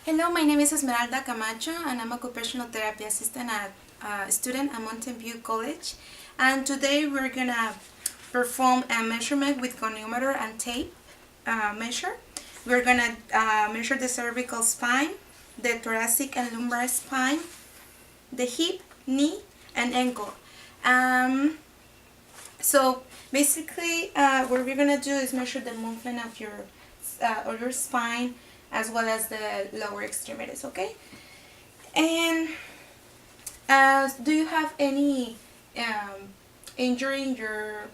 Hello, my name is Esmeralda Camacho and I'm a occupational therapy assistant at student at Mountain View College. And today we're gonna perform a measurement with goniometer and tape measure. We're gonna measure the cervical spine, the thoracic and lumbar spine, the hip, knee, and ankle. So basically what we're gonna do is measure the movement of your spine as well as the lower extremities, okay? And do you have any injury in your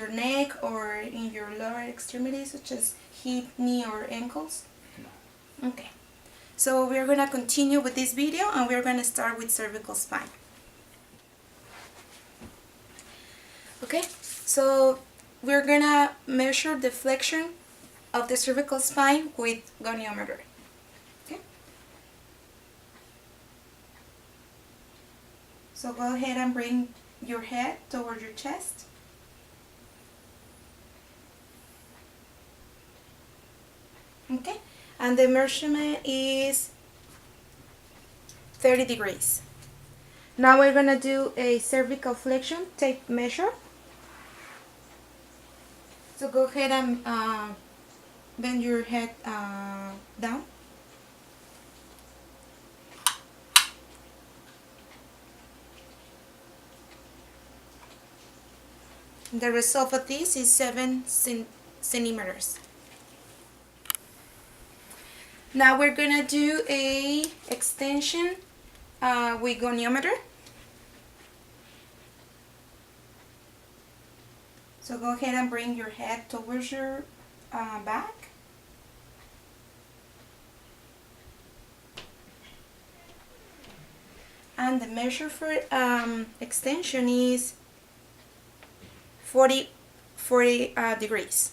neck or in your lower extremities, such as hip, knee, or ankles? No. Okay. So we're gonna continue with this video, and we're gonna start with cervical spine. Okay. So we're gonna measure the flexion of the cervical spine with goniometer. Okay. So go ahead and bring your head toward your chest. Okay. And the measurement is 30 degrees. Now we're gonna do a cervical flexion tape measure. So go ahead and bend your head down. The result of this is 7 centimeters. Now we're gonna do a extension with goniometer. So go ahead and bring your head towards your back. And the measure for extension is 40 degrees.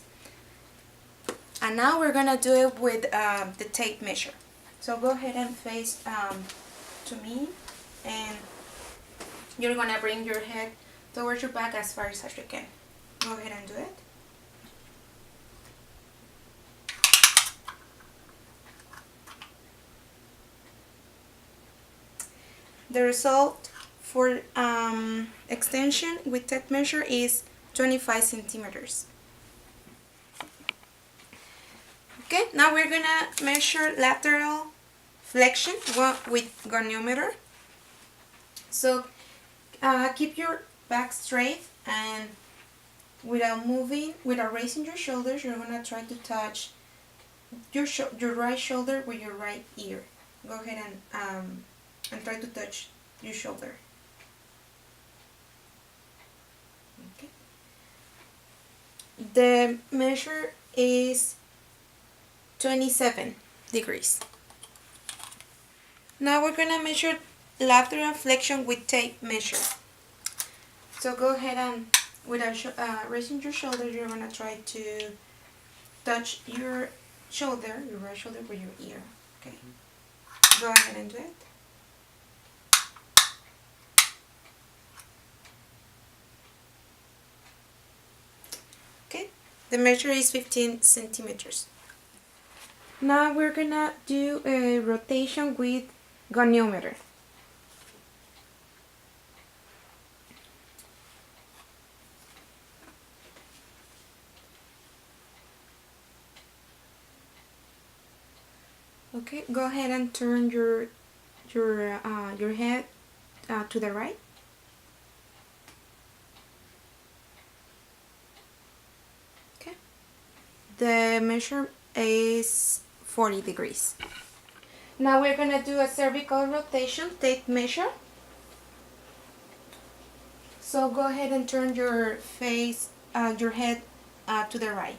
And now we're gonna do it with the tape measure. So go ahead and face to me, and you're gonna bring your head towards your back as far as you can. Go ahead and do it. The result for extension with tape measure is 25 centimeters. Okay, now we're gonna measure lateral flexion with goniometer. So keep your back straight, and without raising your shoulders, you're gonna try to touch your right shoulder with your right ear. Go ahead and try to touch your shoulder. Okay. The measure is 27 degrees. Now we're gonna measure lateral flexion with tape measure. So go ahead and without raising your shoulder, you're gonna try to touch your right shoulder with your ear. Okay. Go ahead and do it. Okay. The measure is 15 centimeters. Now we're gonna do a rotation with goniometer. Okay, go ahead and turn your head to the right. Okay. The measure is 40 degrees. Now we're gonna do a cervical rotation tape measure. So go ahead and turn your head to the right.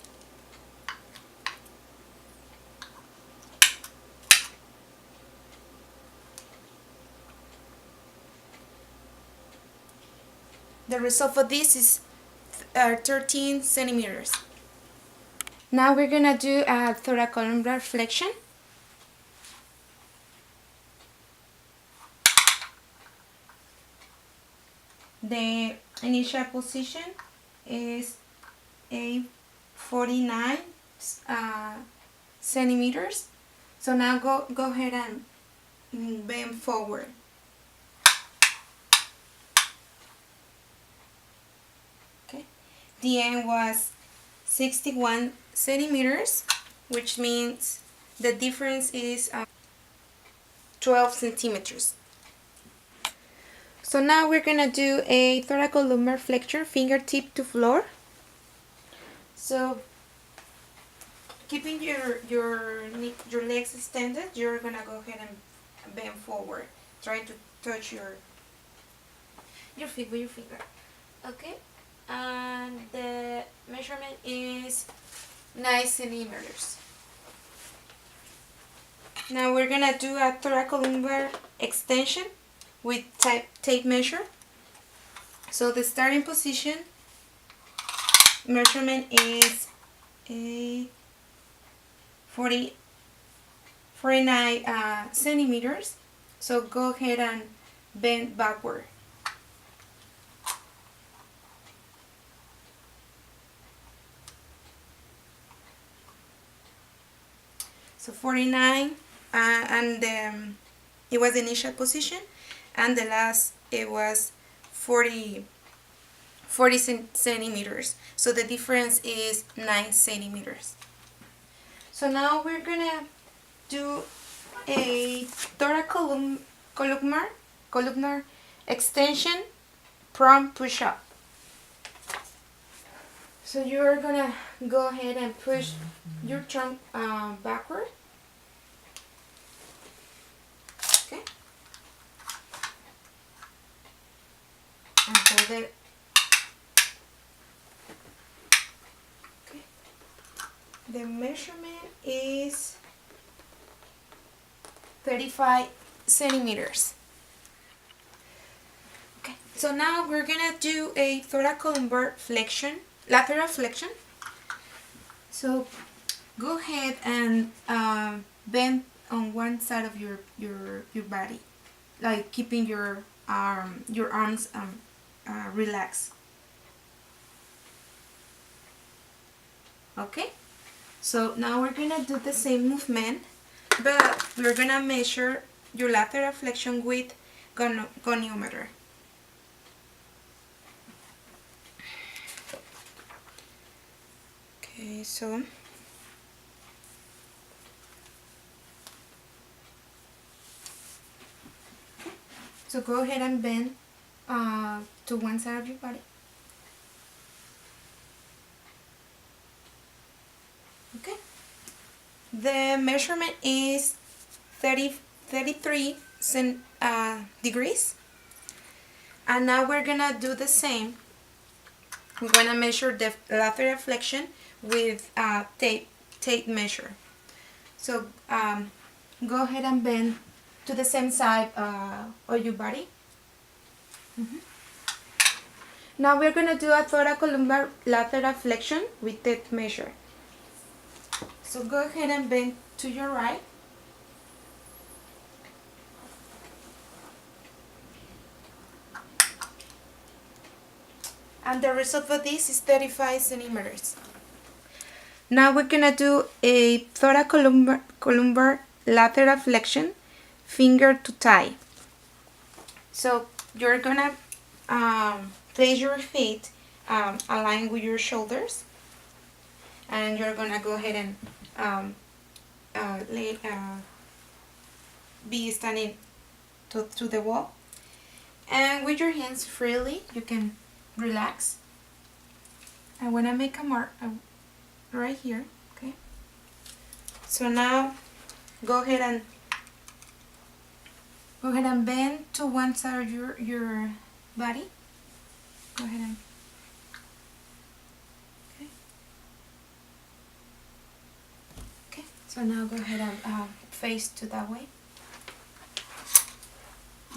The result for this is 13 centimeters. Now we're gonna do a thoracolumbar flexion. The initial position is a 49 centimeters. So now go ahead and bend forward. Okay. The end was 61 centimeters, which means the difference is 12 centimeters. So now we're gonna do a thoracolumbar flexion, fingertip to floor. So keeping your legs extended, you're gonna go ahead and bend forward. Try to touch your feet with your finger. Okay, and the measurement is 9 centimeters. Now we're gonna do a thoracolumbar extension with tape measure. So the starting position measurement is a 49 centimeters. So go ahead and bend backward. So 49, and it was the initial position, and the last it was 40 centimeters. So the difference is 9 centimeters. So now we're gonna do a columnar extension prone push-up. So you're gonna go ahead and push your trunk backward. Okay. And hold it. Okay. The measurement is 35 centimeters. Okay. So now we're gonna do a thoracolumbar flexion, lateral flexion. So go ahead and bend on one side of your body, like keeping your arms relaxed. Okay, so now we're gonna do the same movement, but we're gonna measure your lateral flexion with goniometer. Okay, so go ahead and bend to one side of your body. Okay. The measurement is 33 degrees. And now we're gonna do the same. We're gonna measure the lateral flexion with tape measure. So go ahead and bend to the same side of your body. Now we're gonna do a thoracolumbar lateral flexion with tape measure. So go ahead and bend to your right. And the result for this is 35 centimeters. Now we're gonna do a thoracolumbar lateral flexion, finger to thigh. So you're gonna place your feet aligned with your shoulders, and you're gonna go ahead and be standing to the wall, and with your hands freely you can relax. I want to make a mark right here. Okay, so now go ahead and bend to one side of your body. Go ahead and okay. So now go ahead and face to that way.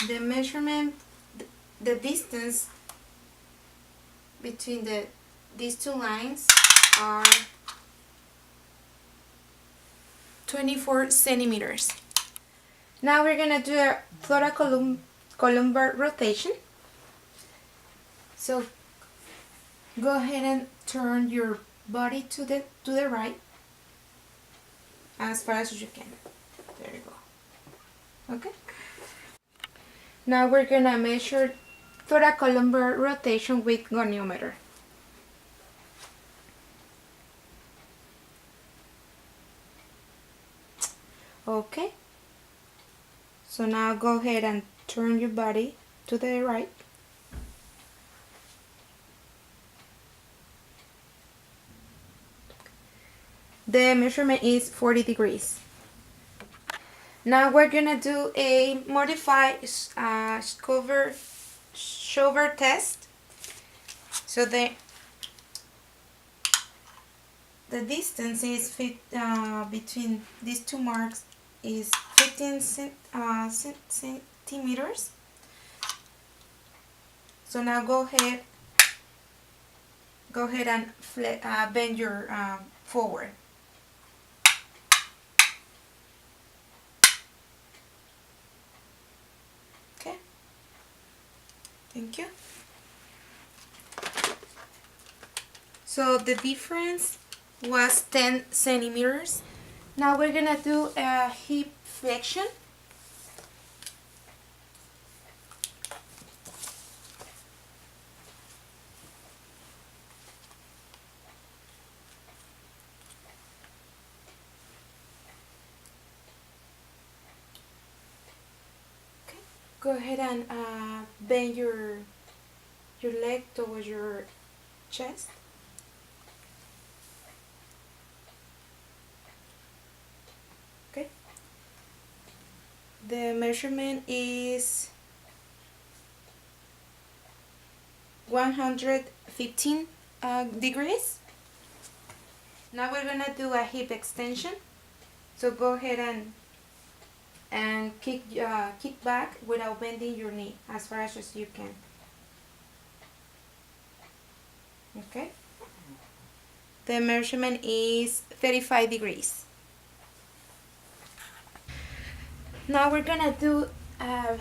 The measurement, the distance between these two lines are 24 centimeters. Now we're gonna do a thoracolumbar rotation. So go ahead and turn your body to the right as far as you can. Okay. Now we're gonna measure thoracolumbar rotation with goniometer. Okay. So now go ahead and turn your body to the right. The measurement is 40 degrees. Now we're gonna do a modified shoulder test. So the distance is between these two marks is 15 centimeters. So now go ahead and bend your forward. Okay. Thank you. So the difference was 10 centimeters. Now we're gonna do a hip flexion. Okay. Go ahead and bend your leg towards your chest. Okay. The measurement is 115 degrees. Now we're gonna do a hip extension. So go ahead and kick back without bending your knee as far as you can. Okay. The measurement is 35 degrees. Now we're gonna do a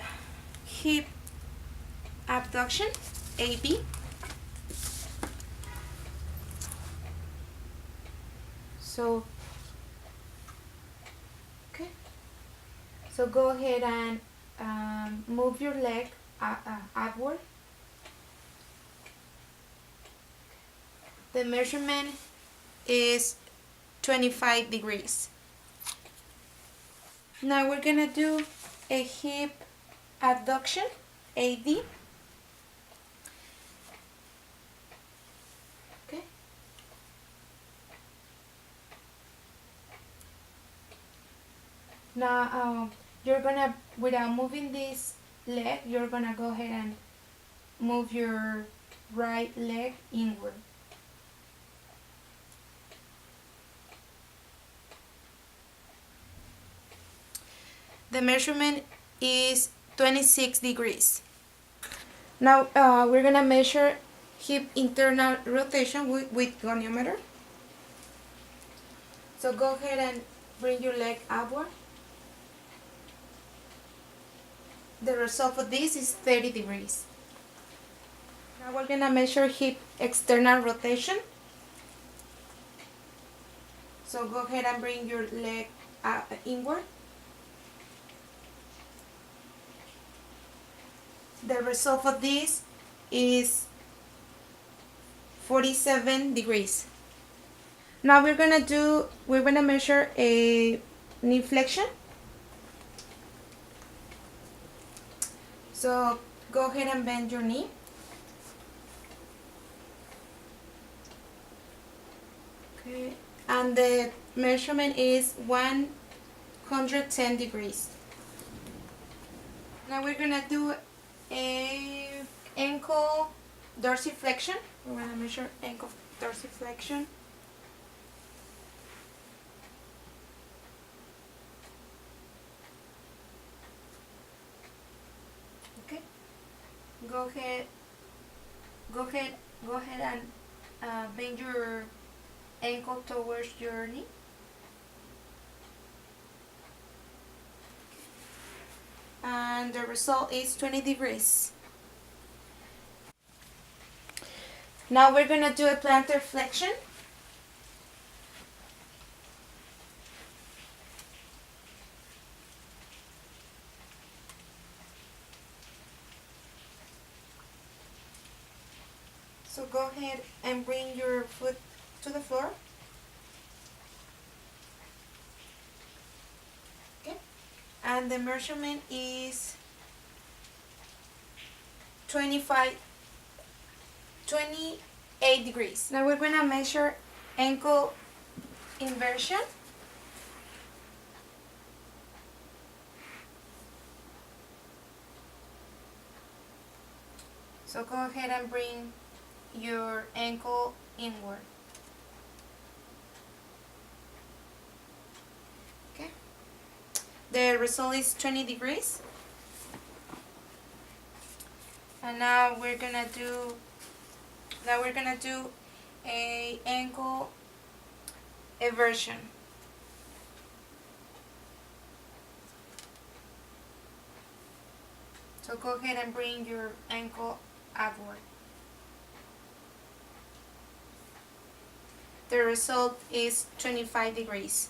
hip abduction, AB. So, okay. So go ahead and move your leg upward. The measurement is 25 degrees. Now we're gonna do a hip abduction, AD. Okay. Now you're gonna, without moving this leg, you're gonna go ahead and move your right leg inward. The measurement is 26 degrees. Now we're gonna measure hip internal rotation with goniometer. So go ahead and bring your leg upward. The result for this is 30 degrees. Now we're gonna measure hip external rotation. So go ahead and bring your leg inward. The result for this is 47 degrees. Now we're gonna measure a knee flexion. So go ahead and bend your knee. Okay. And the measurement is 110 degrees. Now we're gonna do a ankle dorsiflexion. We're gonna measure ankle dorsiflexion. Okay. Go ahead and bend your ankle towards your knee. And the result is 20 degrees. Now we're gonna do a plantar flexion. So go ahead and bring your foot to the floor. Okay. And the measurement is 28 degrees. Now we're gonna measure ankle inversion. So go ahead and bring your ankle inward. Okay. The result is 20 degrees. And now we're gonna do a ankle eversion. So go ahead and bring your ankle upward. The result is 25 degrees.